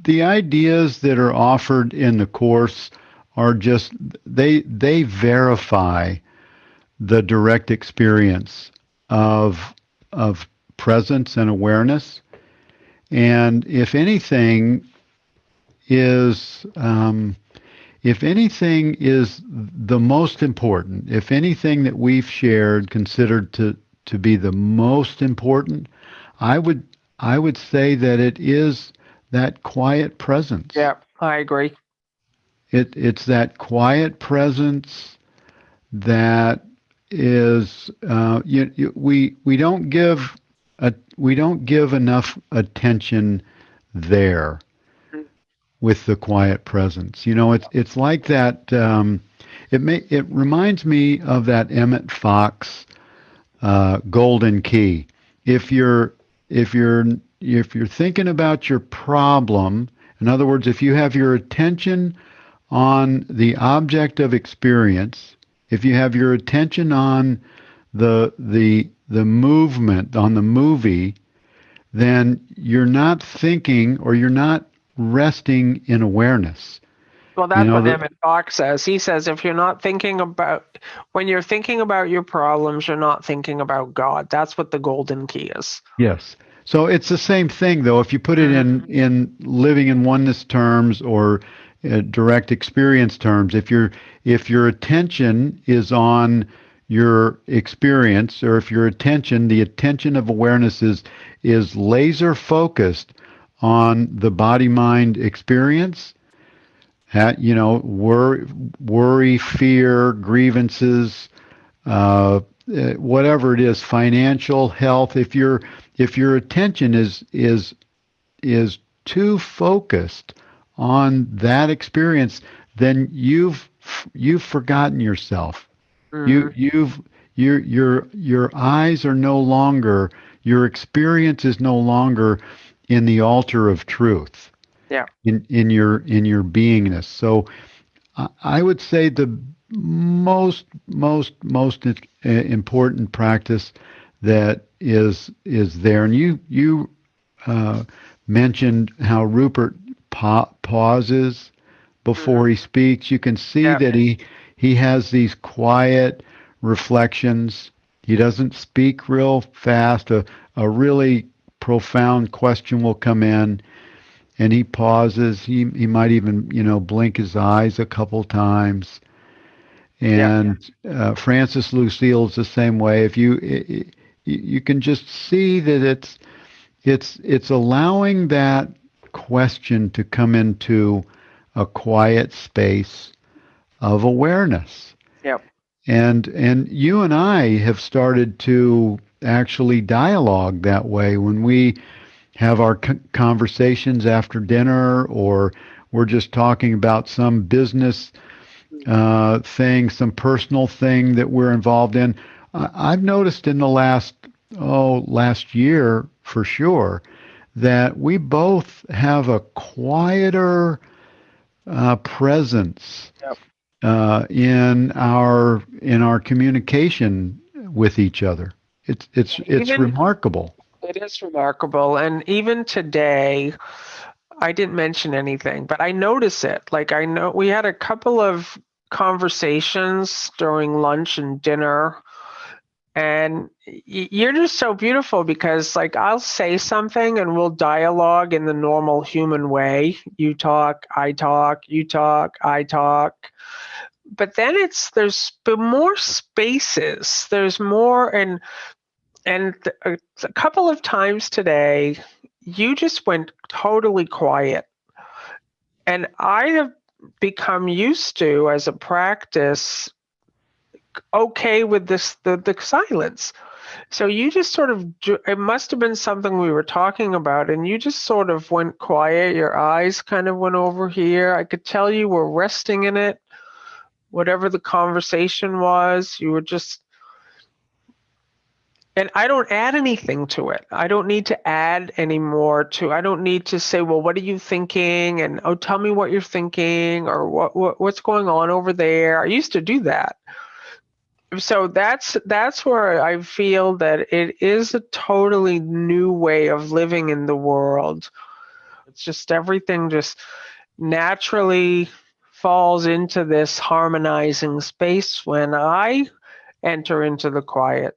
the ideas that are offered in the course are just they verify the direct experience of presence and awareness. And if anything is the most important, if anything that we've shared considered to be the most important, I would say that it is that quiet presence. Yeah, I agree. It's that quiet presence that is we don't give enough attention there with the quiet presence. It's like that. It reminds me of that Emmett Fox golden key. If you're thinking about your problem, in other words, if you have your attention on the object of experience, if you have your attention on the movement, on the movie, then you're not thinking or you're not resting in awareness. Well, that's what Emmett Fox says. He says if you're not thinking about, when you're thinking about your problems, you're not thinking about God. That's what the golden key is. Yes. So it's the same thing, though, if you put it in living in oneness terms or direct experience terms. If your attention is on your experience, or if the attention of awareness is laser focused on the body-mind experience, worry, fear, grievances, whatever it is, financial, health. If your attention is too focused on that experience, then you've forgotten yourself. Your eyes are no longer, your experience is no longer in the altar of truth. Yeah. In your beingness. So I would say the most important practice that is there, and you mentioned how Rupert pauses before he speaks. You can see that he has these quiet reflections. He doesn't speak real fast. A really profound question will come in, and he pauses. He might even blink his eyes a couple times. And Francis Lucille is the same way. If you can just see that it's allowing that question to come into a quiet space of awareness. Yep. And you and I have started to actually dialogue that way when we have our conversations after dinner, or we're just talking about some business thing, some personal thing that we're involved in. I've noticed in the last year for sure that we both have a quieter presence in our communication with each other. It's remarkable. It is remarkable. And even today, I didn't mention anything, but I notice it. Like, I know we had a couple of conversations during lunch and dinner, and you're just so beautiful because, like, I'll say something and we'll dialogue in the normal human way. You talk, I talk, you talk, I talk. But then there's more spaces. There's more, and a couple of times today, you just went totally quiet. And I have become used to, as a practice, okay with the silence. So you just sort of, it must have been something we were talking about, and you just sort of went quiet. Your eyes kind of went over here. I could tell you were resting in it. Whatever the conversation was, you were just... And I don't add anything to it. I don't need to add any more to. I don't need to say, well, what are you thinking? And tell me what you're thinking, or what's going on over there. I used to do that. So that's where I feel that it is a totally new way of living in the world. It's just everything just naturally falls into this harmonizing space when I enter into the quiet.